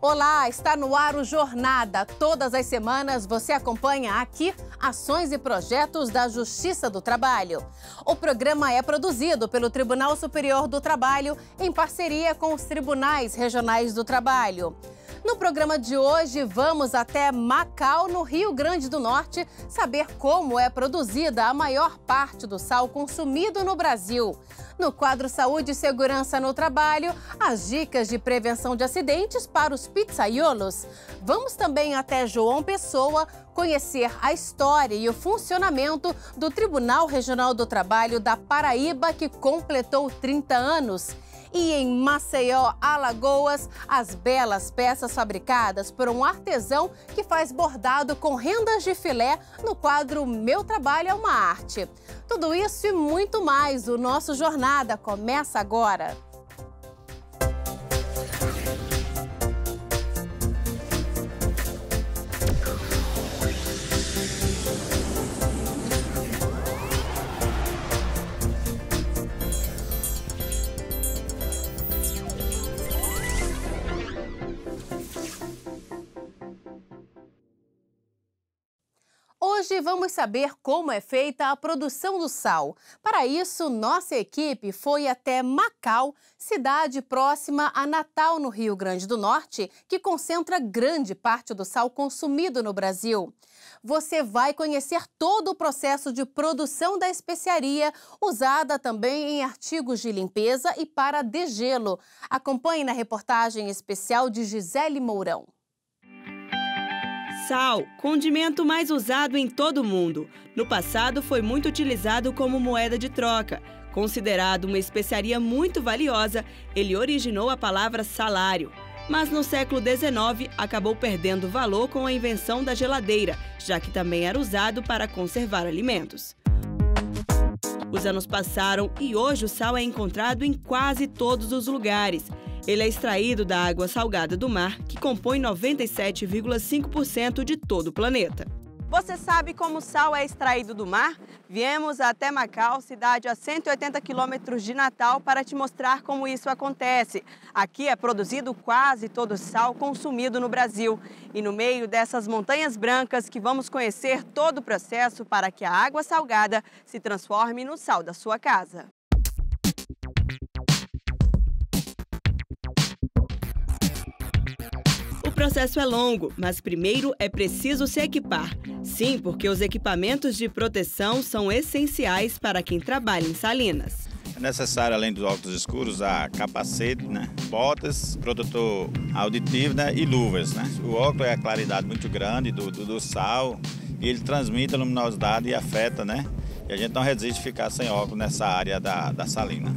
Olá, está no ar o Jornada. Todas as semanas você acompanha aqui ações e projetos da Justiça do Trabalho. O programa é produzido pelo Tribunal Superior do Trabalho em parceria com os Tribunais Regionais do Trabalho. No programa de hoje, vamos até Macau, no Rio Grande do Norte, saber como é produzida a maior parte do sal consumido no Brasil. No quadro Saúde e Segurança no Trabalho, as dicas de prevenção de acidentes para os pizzaiolos. Vamos também até João Pessoa conhecer a história e o funcionamento do Tribunal Regional do Trabalho da Paraíba, que completou 30 anos. E em Maceió, Alagoas, as belas peças fabricadas por um artesão que faz bordado com rendas de filé no quadro Meu Trabalho é uma Arte. Tudo isso e muito mais, o nosso Jornada começa agora. Hoje vamos saber como é feita a produção do sal. Para isso, nossa equipe foi até Macau, cidade próxima a Natal, no Rio Grande do Norte, que concentra grande parte do sal consumido no Brasil. Você vai conhecer todo o processo de produção da especiaria, usada também em artigos de limpeza e para degelo. Acompanhe na reportagem especial de Gisele Mourão. Sal, condimento mais usado em todo o mundo. No passado foi muito utilizado como moeda de troca. Considerado uma especiaria muito valiosa, ele originou a palavra salário. Mas no século XIX acabou perdendo valor com a invenção da geladeira, já que também era usado para conservar alimentos. Os anos passaram e hoje o sal é encontrado em quase todos os lugares. Ele é extraído da água salgada do mar, que compõe 97,5% de todo o planeta. Você sabe como o sal é extraído do mar? Viemos até Macau, cidade a 180 quilômetros de Natal, para te mostrar como isso acontece. Aqui é produzido quase todo o sal consumido no Brasil. E no meio dessas montanhas brancas que vamos conhecer todo o processo para que a água salgada se transforme no sal da sua casa. O processo é longo, mas primeiro é preciso se equipar. Sim, porque os equipamentos de proteção são essenciais para quem trabalha em salinas. É necessário, além dos óculos escuros, usar capacete, botas, protetor auditivo e luvas. O óculos é a claridade muito grande do sal e ele transmite a luminosidade e afeta, E a gente não resiste a ficar sem óculos nessa área da salina.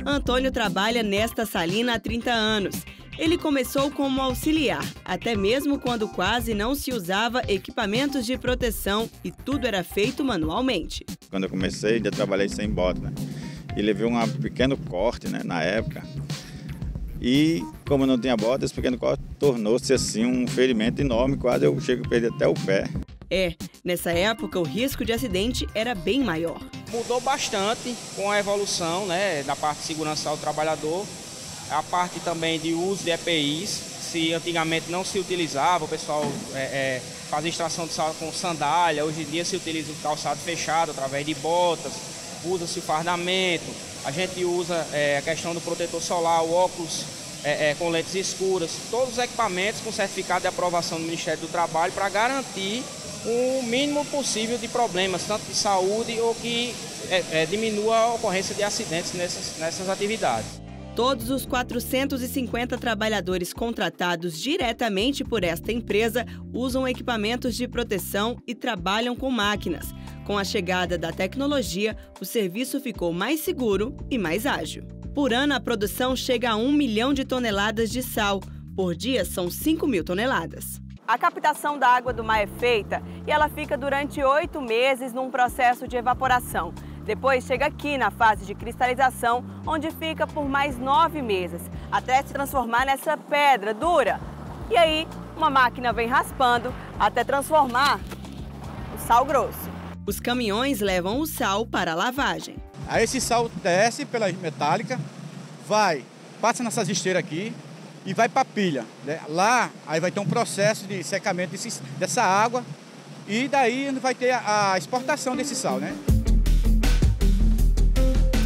Antônio trabalha nesta salina há 30 anos. Ele começou como auxiliar, até mesmo quando quase não se usava equipamentos de proteção e tudo era feito manualmente. Quando eu comecei, já trabalhei sem bota, E levei um pequeno corte, na época. E como não tinha bota, esse pequeno corte tornou-se assim um ferimento enorme, quase eu chego a perder até o pé. Nessa época o risco de acidente era bem maior. Mudou bastante com a evolução, da parte de segurança ao trabalhador. A parte também de uso de EPIs, se antigamente não se utilizava, o pessoal fazia extração de sal com sandália, hoje em dia se utiliza o calçado fechado através de botas, usa-se o fardamento, a gente usa a questão do protetor solar, o óculos com lentes escuras, todos os equipamentos com certificado de aprovação do Ministério do Trabalho para garantir o mínimo possível de problemas, tanto de saúde ou que diminua a ocorrência de acidentes nessas atividades. Todos os 450 trabalhadores contratados diretamente por esta empresa usam equipamentos de proteção e trabalham com máquinas. Com a chegada da tecnologia, o serviço ficou mais seguro e mais ágil. Por ano, a produção chega a 1 milhão de toneladas de sal. Por dia, são 5.000 toneladas. A captação da água do mar é feita e ela fica durante 8 meses num processo de evaporação. Depois chega aqui na fase de cristalização, onde fica por mais 9 meses, até se transformar nessa pedra dura. E aí, uma máquina vem raspando até transformar o sal grosso. Os caminhões levam o sal para a lavagem. Aí esse sal desce pela metálica, passa nessas esteiras aqui, e vai para a pilha, né? Lá aí vai ter um processo de secamento dessa água e daí vai ter a exportação desse sal, né?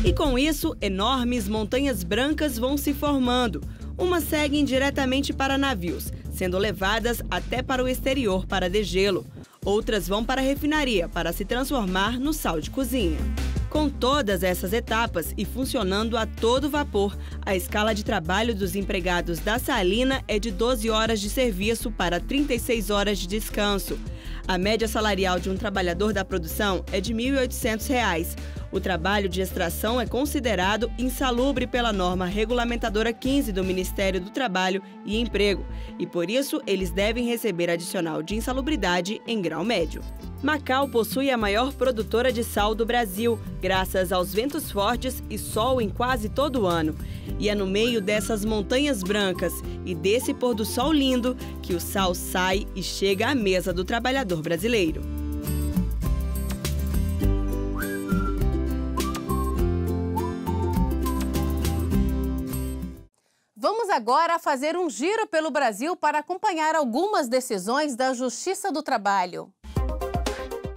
E com isso, enormes montanhas brancas vão se formando. Umas seguem diretamente para navios, sendo levadas até para o exterior para degelo. Outras vão para a refinaria para se transformar no sal de cozinha. Com todas essas etapas e funcionando a todo vapor, a escala de trabalho dos empregados da salina é de 12 horas de serviço para 36 horas de descanso. A média salarial de um trabalhador da produção é de R$ 1.800. O trabalho de extração é considerado insalubre pela norma regulamentadora 15 do Ministério do Trabalho e Emprego, e por isso eles devem receber adicional de insalubridade em grau médio. Macau possui a maior produtora de sal do Brasil, graças aos ventos fortes e sol em quase todo o ano. E é no meio dessas montanhas brancas e desse pôr do sol lindo que o sal sai e chega à mesa do trabalhador brasileiro. Vamos agora fazer um giro pelo Brasil para acompanhar algumas decisões da Justiça do Trabalho.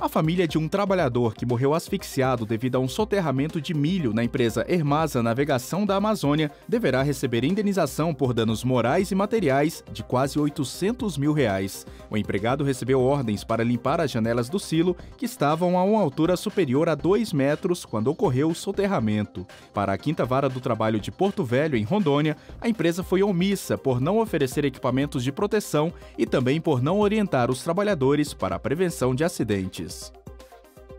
A família de um trabalhador que morreu asfixiado devido a um soterramento de milho na empresa Hermasa Navegação da Amazônia deverá receber indenização por danos morais e materiais de quase R$ 800 mil. O empregado recebeu ordens para limpar as janelas do silo, que estavam a uma altura superior a 2 metros quando ocorreu o soterramento. Para a 5ª Vara do Trabalho de Porto Velho, em Rondônia, a empresa foi omissa por não oferecer equipamentos de proteção e também por não orientar os trabalhadores para a prevenção de acidentes.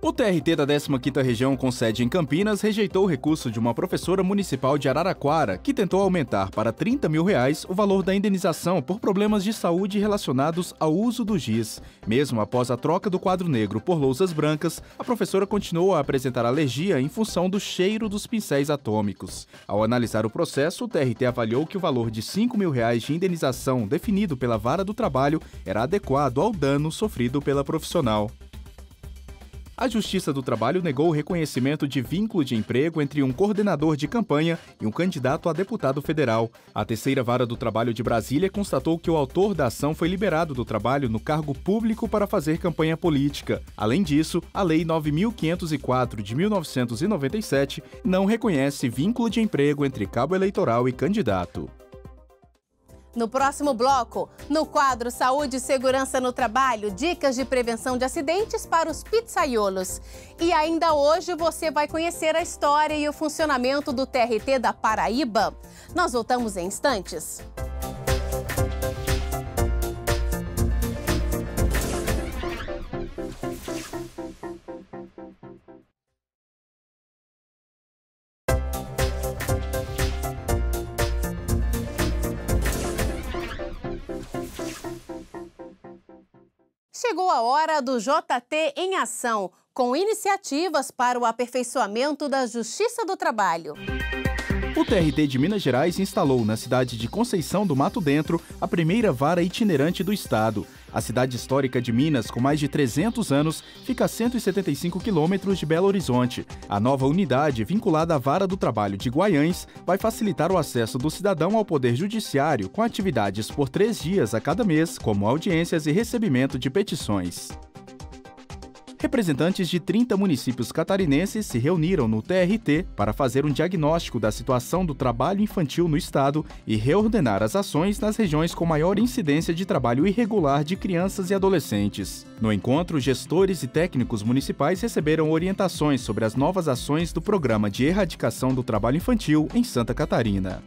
O TRT da 15ª Região, com sede em Campinas, rejeitou o recurso de uma professora municipal de Araraquara, que tentou aumentar para R$ 30 mil o valor da indenização por problemas de saúde relacionados ao uso do giz. Mesmo após a troca do quadro negro por lousas brancas, a professora continuou a apresentar alergia em função do cheiro dos pincéis atômicos. Ao analisar o processo, o TRT avaliou que o valor de R$ 5 mil de indenização definido pela Vara do Trabalho era adequado ao dano sofrido pela profissional. A Justiça do Trabalho negou o reconhecimento de vínculo de emprego entre um coordenador de campanha e um candidato a deputado federal. A 3ª Vara do Trabalho de Brasília constatou que o autor da ação foi liberado do trabalho no cargo público para fazer campanha política. Além disso, a Lei 9.504 de 1997 não reconhece vínculo de emprego entre cabo eleitoral e candidato. No próximo bloco, no quadro Saúde e Segurança no Trabalho, dicas de prevenção de acidentes para os pizzaiolos. E ainda hoje você vai conhecer a história e o funcionamento do TRT da Paraíba. Nós voltamos em instantes. Chegou a hora do JT em Ação, com iniciativas para o aperfeiçoamento da Justiça do Trabalho. O TRT de Minas Gerais instalou na cidade de Conceição do Mato Dentro a primeira vara itinerante do estado. A cidade histórica de Minas, com mais de 300 anos, fica a 175 quilômetros de Belo Horizonte. A nova unidade, vinculada à Vara do Trabalho de Guaiães, vai facilitar o acesso do cidadão ao Poder Judiciário, com atividades por 3 dias a cada mês, como audiências e recebimento de petições. Representantes de 30 municípios catarinenses se reuniram no TRT para fazer um diagnóstico da situação do trabalho infantil no estado e reordenar as ações nas regiões com maior incidência de trabalho irregular de crianças e adolescentes. No encontro, gestores e técnicos municipais receberam orientações sobre as novas ações do Programa de Erradicação do Trabalho Infantil em Santa Catarina.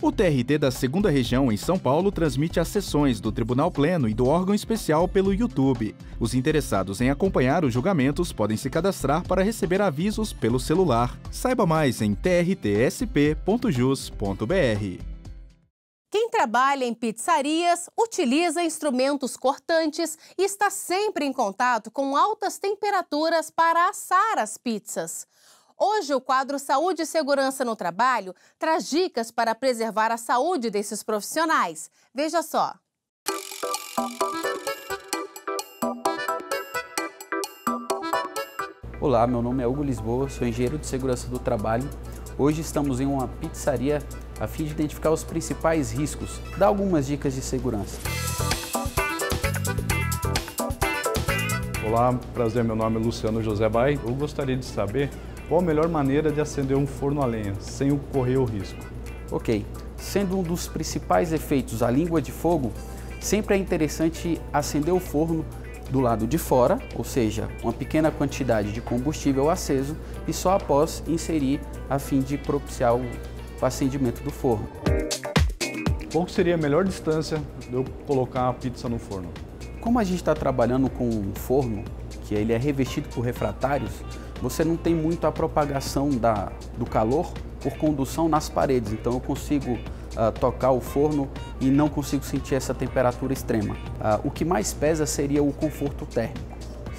O TRT da 2ª Região, em São Paulo, transmite as sessões do Tribunal Pleno e do órgão especial pelo YouTube. Os interessados em acompanhar os julgamentos podem se cadastrar para receber avisos pelo celular. Saiba mais em trtsp.jus.br. Quem trabalha em pizzarias utiliza instrumentos cortantes e está sempre em contato com altas temperaturas para assar as pizzas. Hoje, o quadro Saúde e Segurança no Trabalho traz dicas para preservar a saúde desses profissionais. Veja só. Olá, meu nome é Hugo Lisboa, sou engenheiro de segurança do trabalho. Hoje estamos em uma pizzaria a fim de identificar os principais riscos, dar algumas dicas de segurança. Olá, prazer, meu nome é Luciano José Bai. Eu gostaria de saber qual a melhor maneira de acender um forno a lenha, sem correr o risco. Ok, sendo um dos principais efeitos a língua de fogo, sempre é interessante acender o forno do lado de fora, ou seja, uma pequena quantidade de combustível aceso e só após inserir a fim de propiciar o acendimento do forno. Qual seria a melhor distância de eu colocar a pizza no forno? Como a gente está trabalhando com um forno, que ele é revestido por refratários, você não tem muito a propagação do calor por condução nas paredes, então eu consigo tocar o forno e não consigo sentir essa temperatura extrema. O que mais pesa seria o conforto térmico,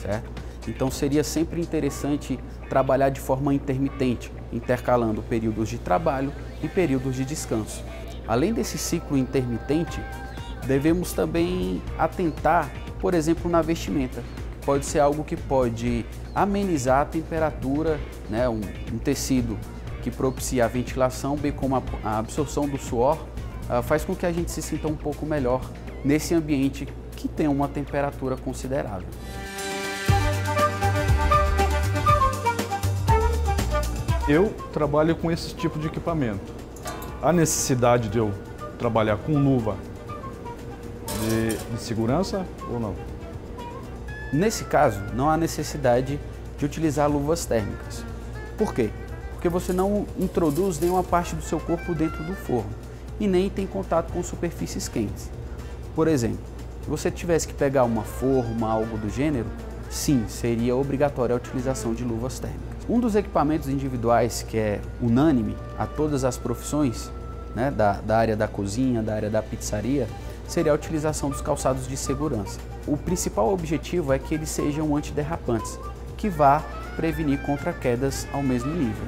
certo? Então seria sempre interessante trabalhar de forma intermitente, intercalando períodos de trabalho e períodos de descanso. Além desse ciclo intermitente, devemos também atentar, por exemplo, na vestimenta. Pode ser algo que pode amenizar a temperatura, né? Um tecido que propicia a ventilação, bem como a absorção do suor, faz com que a gente se sinta um pouco melhor nesse ambiente que tem uma temperatura considerável. Eu trabalho com esse tipo de equipamento. Há necessidade de eu trabalhar com luva de segurança ou não? Nesse caso, não há necessidade de utilizar luvas térmicas. Por quê? Porque você não introduz nenhuma parte do seu corpo dentro do forno e nem tem contato com superfícies quentes. Por exemplo, se você tivesse que pegar uma forma, algo do gênero, sim, seria obrigatória a utilização de luvas térmicas. Um dos equipamentos individuais que é unânime a todas as profissões, né, da área da cozinha, da área da pizzaria, seria a utilização dos calçados de segurança. O principal objetivo é que eles sejam antiderrapantes, que vá prevenir contra quedas ao mesmo nível.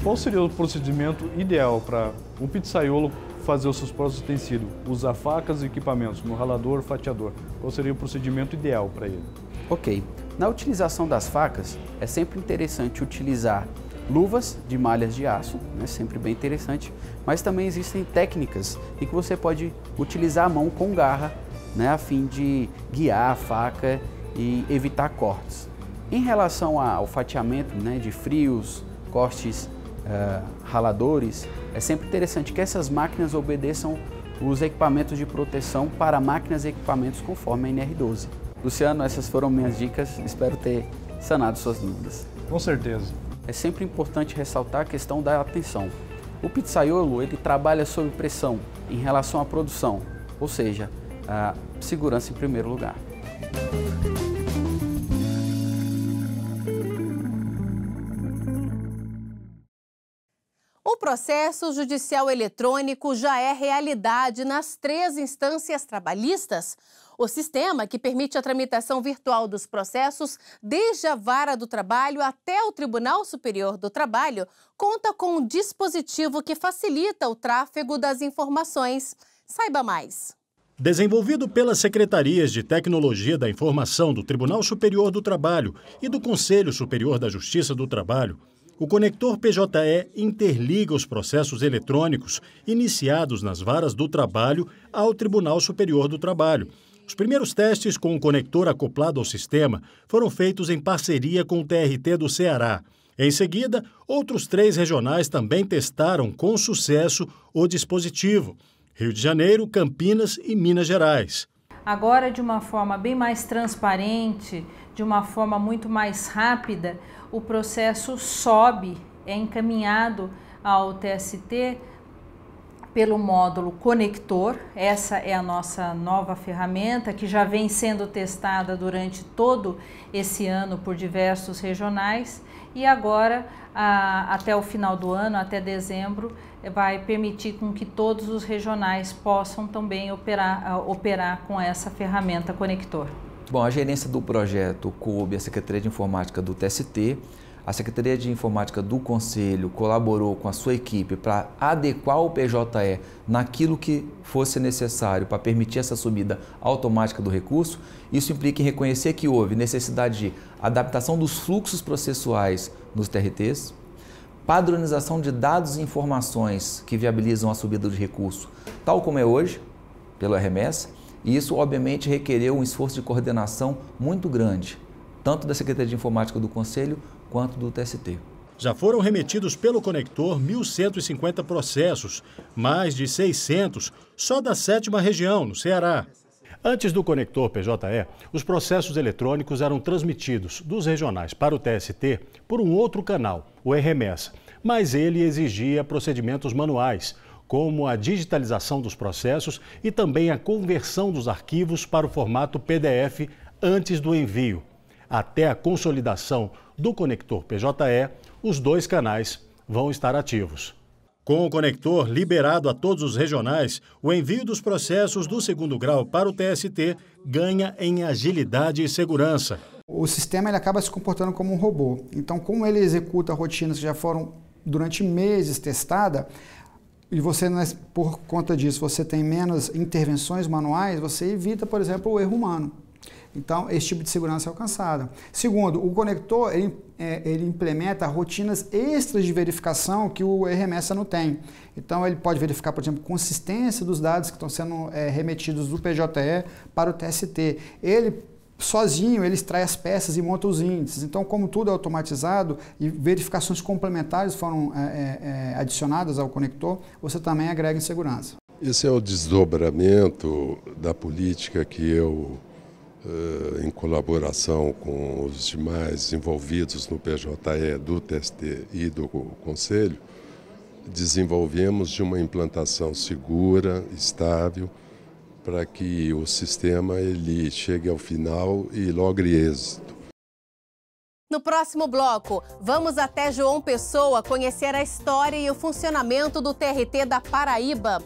Qual seria o procedimento ideal para um pizzaiolo fazer os seus próprios utensílios? Usar facas e equipamentos no ralador, fatiador. Qual seria o procedimento ideal para ele? Ok. Na utilização das facas, é sempre interessante utilizar luvas de malhas de aço, né, sempre bem interessante, mas também existem técnicas em que você pode utilizar a mão com garra, né, a fim de guiar a faca e evitar cortes. Em relação ao fatiamento, né, de frios, cortes, raladores, é sempre interessante que essas máquinas obedeçam os equipamentos de proteção para máquinas e equipamentos conforme a NR12. Luciano, essas foram minhas dicas, espero ter sanado suas dúvidas. Com certeza. É sempre importante ressaltar a questão da atenção. O pizzaiolo, ele trabalha sob pressão em relação à produção, ou seja, a segurança em primeiro lugar. O processo judicial eletrônico já é realidade nas 3 instâncias trabalhistas. O sistema, que permite a tramitação virtual dos processos desde a Vara do Trabalho até o Tribunal Superior do Trabalho, conta com um dispositivo que facilita o tráfego das informações. Saiba mais. Desenvolvido pelas Secretarias de Tecnologia da Informação do Tribunal Superior do Trabalho e do Conselho Superior da Justiça do Trabalho, o conector PJE interliga os processos eletrônicos iniciados nas varas do trabalho ao Tribunal Superior do Trabalho. Os primeiros testes com o conector acoplado ao sistema foram feitos em parceria com o TRT do Ceará. Em seguida, outros 3 regionais também testaram com sucesso o dispositivo: Rio de Janeiro, Campinas e Minas Gerais. Agora, de uma forma bem mais transparente, de uma forma muito mais rápida, o processo sobe, é encaminhado ao TST pelo módulo conector. Essa é a nossa nova ferramenta que já vem sendo testada durante todo esse ano por diversos regionais e agora, até o final do ano, até dezembro, vai permitir com que todos os regionais possam também operar com essa ferramenta conector. Bom, a gerência do projeto coube à Secretaria de Informática do TST A Secretaria de Informática do Conselho colaborou com a sua equipe para adequar o PJE naquilo que fosse necessário para permitir essa subida automática do recurso. Isso implica em reconhecer que houve necessidade de adaptação dos fluxos processuais nos TRTs, padronização de dados e informações que viabilizam a subida de recurso, tal como é hoje, pelo RMS, e isso obviamente requereu um esforço de coordenação muito grande, tanto da Secretaria de Informática do Conselho quanto do TST. Já foram remetidos pelo conector 1.150 processos, mais de 600 só da 7ª região, no Ceará. Antes do conector PJE, os processos eletrônicos eram transmitidos dos regionais para o TST por um outro canal, o RMS, mas ele exigia procedimentos manuais, como a digitalização dos processos e também a conversão dos arquivos para o formato PDF antes do envio. Até a consolidação do conector PJE, os 2 canais vão estar ativos. Com o conector liberado a todos os regionais, o envio dos processos do 2º grau para o TST ganha em agilidade e segurança. O sistema ele acaba se comportando como um robô. Então, como ele executa rotinas que já foram durante meses testadas, e você, por conta disso, você tem menos intervenções manuais, você evita, por exemplo, o erro humano. Então, esse tipo de segurança é alcançada. Segundo, o conector ele implementa rotinas extras de verificação que o RMS não tem. Então, ele pode verificar, por exemplo, consistência dos dados que estão sendo remetidos do PJE para o TST. Ele, sozinho, ele extrai as peças e monta os índices. Então, como tudo é automatizado e verificações complementares foram adicionadas ao conector, você também agrega em segurança. Esse é o desdobramento da política que eu, em colaboração com os demais envolvidos no PJE, do TST e do Conselho, desenvolvemos de uma implantação segura, estável, para que o sistema ele chegue ao final e logre êxito. No próximo bloco, vamos até João Pessoa conhecer a história e o funcionamento do TRT da Paraíba.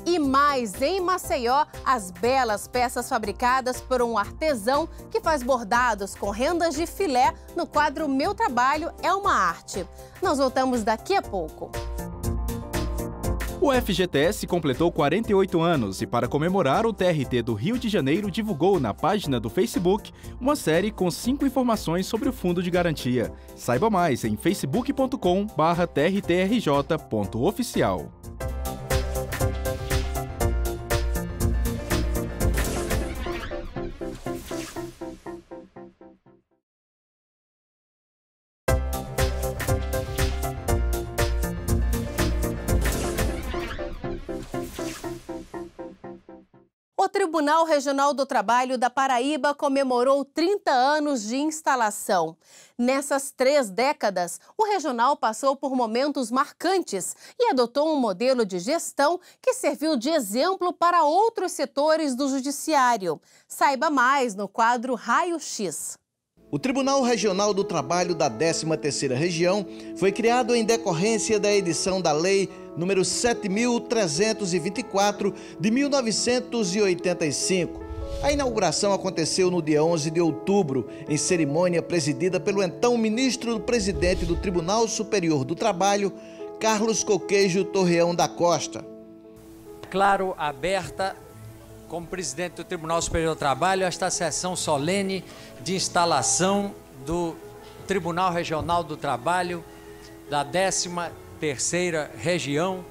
E mais, em Maceió, as belas peças fabricadas por um artesão que faz bordados com rendas de filé no quadro Meu Trabalho é uma Arte. Nós voltamos daqui a pouco. O FGTS completou 48 anos e, para comemorar, o TRT do Rio de Janeiro divulgou na página do Facebook uma série com 5 informações sobre o Fundo de Garantia. Saiba mais em facebook.com/trtrj.oficial. O Tribunal Regional do Trabalho da Paraíba comemorou 30 anos de instalação. Nessas 3 décadas, o regional passou por momentos marcantes e adotou um modelo de gestão que serviu de exemplo para outros setores do judiciário. Saiba mais no quadro Raio X. O Tribunal Regional do Trabalho da 13ª Região foi criado em decorrência da edição da Lei número 7.324 de 1985. A inauguração aconteceu no dia 11 de outubro, em cerimônia presidida pelo então ministro-presidente do Tribunal Superior do Trabalho, Carlos Coqueijo Torreão da Costa. Declaro aberta, como presidente do Tribunal Superior do Trabalho, esta sessão solene de instalação do Tribunal Regional do Trabalho da 13ª Região,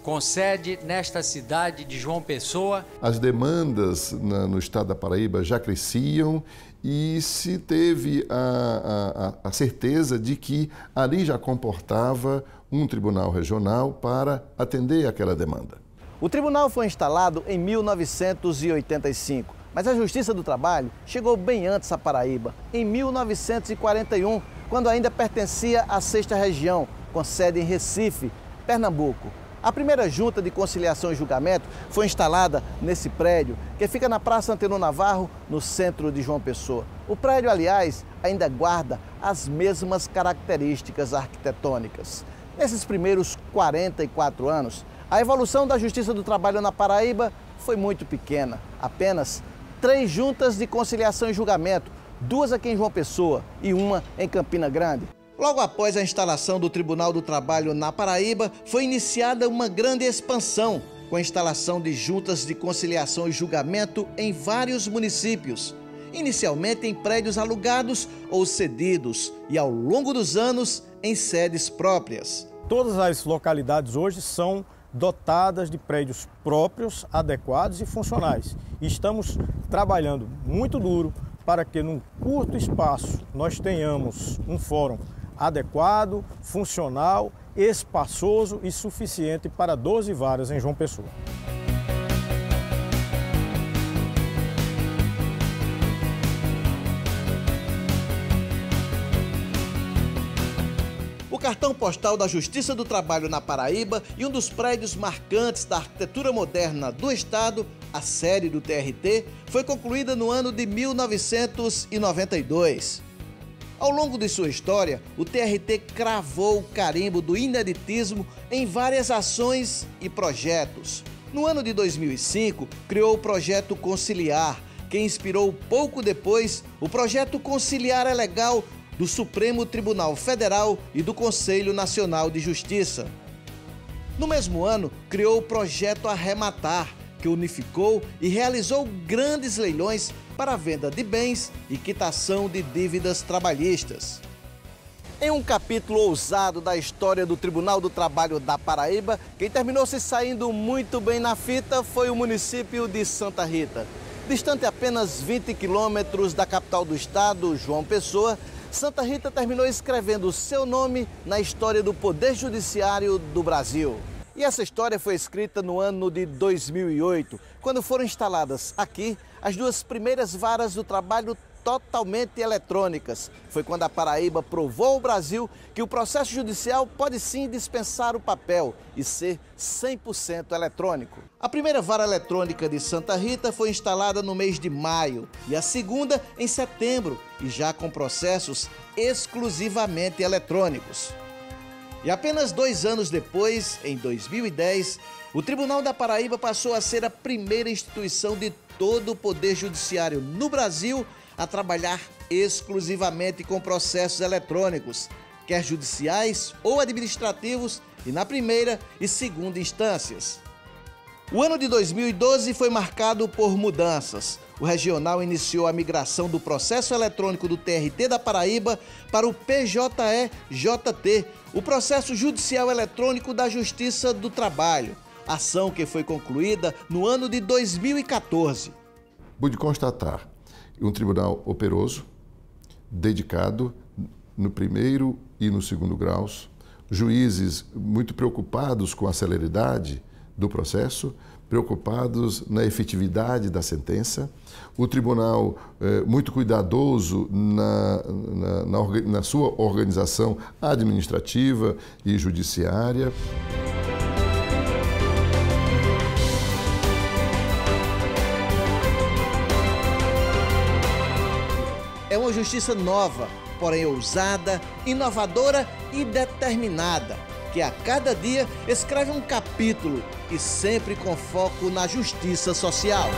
com sede nesta cidade de João Pessoa. As demandas no estado da Paraíba já cresciam e se teve a certeza de que ali já comportava um tribunal regional para atender aquela demanda. O tribunal foi instalado em 1985, mas a Justiça do Trabalho chegou bem antes à Paraíba, em 1941, quando ainda pertencia à 6ª Região, com sede em Recife, Pernambuco. A primeira junta de conciliação e julgamento foi instalada nesse prédio, que fica na Praça Antenor Navarro, no centro de João Pessoa. O prédio, aliás, ainda guarda as mesmas características arquitetônicas. Nesses primeiros 44 anos, a evolução da Justiça do Trabalho na Paraíba foi muito pequena. Apenas 3 juntas de conciliação e julgamento, 2 aqui em João Pessoa e 1 em Campina Grande. Logo após a instalação do Tribunal do Trabalho na Paraíba, foi iniciada uma grande expansão, com a instalação de juntas de conciliação e julgamento em vários municípios, inicialmente em prédios alugados ou cedidos e, ao longo dos anos, em sedes próprias. Todas as localidades hoje são dotadas de prédios próprios, adequados e funcionais. E estamos trabalhando muito duro para que, num curto espaço, nós tenhamos um fórum adequado, funcional, espaçoso e suficiente para 12 varas em João Pessoa. O cartão postal da Justiça do Trabalho na Paraíba e um dos prédios marcantes da arquitetura moderna do estado, a sede do TRT, foi concluída no ano de 1992. Ao longo de sua história, o TRT cravou o carimbo do ineditismo em várias ações e projetos. No ano de 2005, criou o Projeto Conciliar, que inspirou pouco depois o Projeto Conciliar é Legal do Supremo Tribunal Federal e do Conselho Nacional de Justiça. No mesmo ano, criou o Projeto Arrematar, que unificou e realizou grandes leilões para a venda de bens e quitação de dívidas trabalhistas. Em um capítulo ousado da história do Tribunal do Trabalho da Paraíba, quem terminou se saindo muito bem na fita foi o município de Santa Rita. Distante apenas 20 quilômetros da capital do estado, João Pessoa, Santa Rita terminou escrevendo seu nome na história do Poder Judiciário do Brasil. E essa história foi escrita no ano de 2008, quando foram instaladas aqui as duas primeiras varas do trabalho totalmente eletrônicas. Foi quando a Paraíba provou ao Brasil que o processo judicial pode sim dispensar o papel e ser 100% eletrônico. A primeira vara eletrônica de Santa Rita foi instalada no mês de maio e a segunda em setembro, e já com processos exclusivamente eletrônicos. E apenas 2 anos depois, em 2010, o Tribunal da Paraíba passou a ser a primeira instituição de todo o Poder Judiciário no Brasil a trabalhar exclusivamente com processos eletrônicos, quer judiciais ou administrativos, e na primeira e segunda instâncias. O ano de 2012 foi marcado por mudanças. O regional iniciou a migração do processo eletrônico do TRT da Paraíba para o PJE-JT, o processo judicial eletrônico da Justiça do Trabalho, ação que foi concluída no ano de 2014. Pude constatar um tribunal operoso, dedicado no primeiro e no segundo graus, juízes muito preocupados com a celeridade do processo, preocupados na efetividade da sentença, o tribunal muito cuidadoso na sua organização administrativa e judiciária. É uma justiça nova, porém ousada, inovadora e determinada, que a cada dia escreve um capítulo e sempre com foco na justiça social.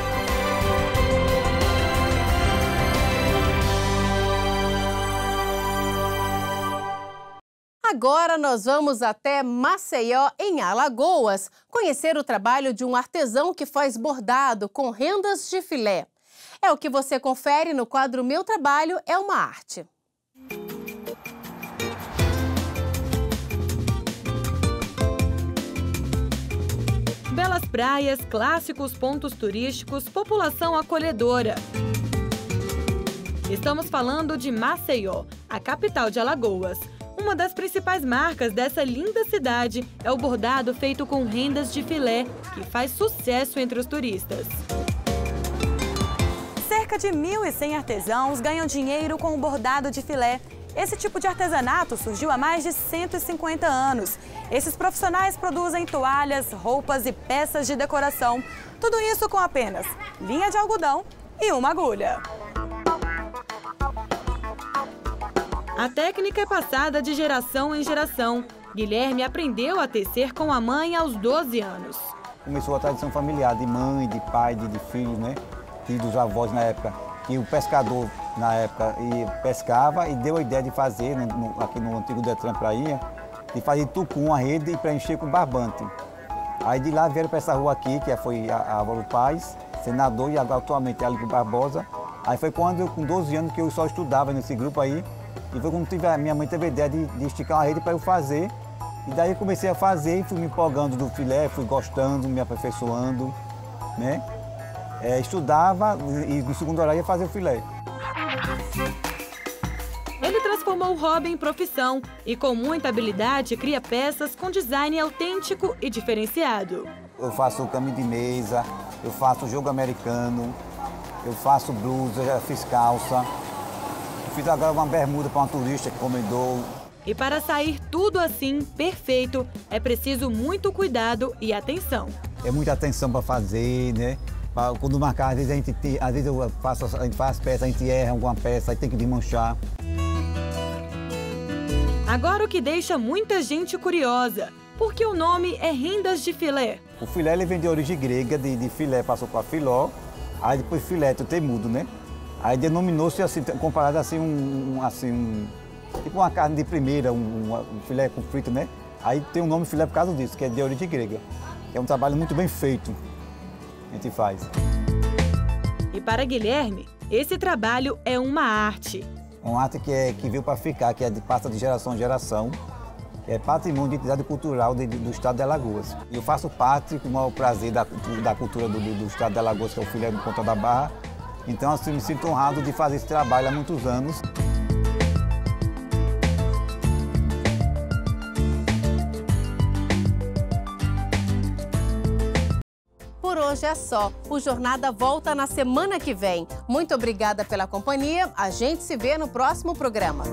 Agora nós vamos até Maceió, em Alagoas, conhecer o trabalho de um artesão que faz bordado com rendas de filé. É o que você confere no quadro Meu Trabalho é uma Arte. Belas praias, clássicos pontos turísticos, população acolhedora. Estamos falando de Maceió, a capital de Alagoas. Uma das principais marcas dessa linda cidade é o bordado feito com rendas de filé, que faz sucesso entre os turistas. Cerca de 1.100 artesãos ganham dinheiro com o bordado de filé. Esse tipo de artesanato surgiu há mais de 150 anos. Esses profissionais produzem toalhas, roupas e peças de decoração. Tudo isso com apenas linha de algodão e uma agulha. A técnica é passada de geração em geração. Guilherme aprendeu a tecer com a mãe aos 12 anos. Começou a tradição familiar de mãe, de pai, de filhos, né? E dos avós na época, que o pescador, na época, pescava e deu a ideia de fazer, aqui no antigo Detran Prainha, de fazer tucum, a rede, e preencher com barbante. Aí de lá vieram para essa rua aqui, que foi a Álvaro Paz, senador, e agora atualmente é Alípio Barbosa. Aí foi quando, com 12 anos, que eu só estudava nesse grupo aí, e foi quando minha mãe teve a ideia de esticar uma rede para eu fazer. E daí eu comecei a fazer e fui me empolgando do filé, fui gostando, me aperfeiçoando, né? Estudava e no segundo horário ia fazer o filé. Ele transformou o hobby em profissão e com muita habilidade cria peças com design autêntico e diferenciado. Eu faço caminho de mesa, eu faço jogo americano, eu faço blusa, já fiz calça. Eu fiz agora uma bermuda para uma turista que encomendou. E para sair tudo assim, perfeito, é preciso muito cuidado e atenção. É muita atenção para fazer, né? Quando marcar, às vezes a gente faz peça, a gente erra alguma peça, aí tem que desmanchar. Agora o que deixa muita gente curiosa, porque o nome é rendas de filé. O filé ele vem de origem grega, de filé passou para filó, aí depois filé, tem mudo, né? Aí denominou-se assim, comparado assim, tipo uma carne de primeira, um filé com frito, né? Aí tem o nome filé por causa disso, que é de origem grega. É um trabalho muito bem feito, a gente faz. E para Guilherme, esse trabalho é uma arte. Uma arte que veio para ficar, que passa de geração em geração. É patrimônio de identidade cultural do estado de Alagoas. Eu faço parte, com o maior prazer, da cultura do estado de Alagoas, que é o filé do Ponta da Barra. Então, assim, me sinto honrado de fazer esse trabalho há muitos anos. Por hoje é só. O Jornada volta na semana que vem. Muito obrigada pela companhia. A gente se vê no próximo programa.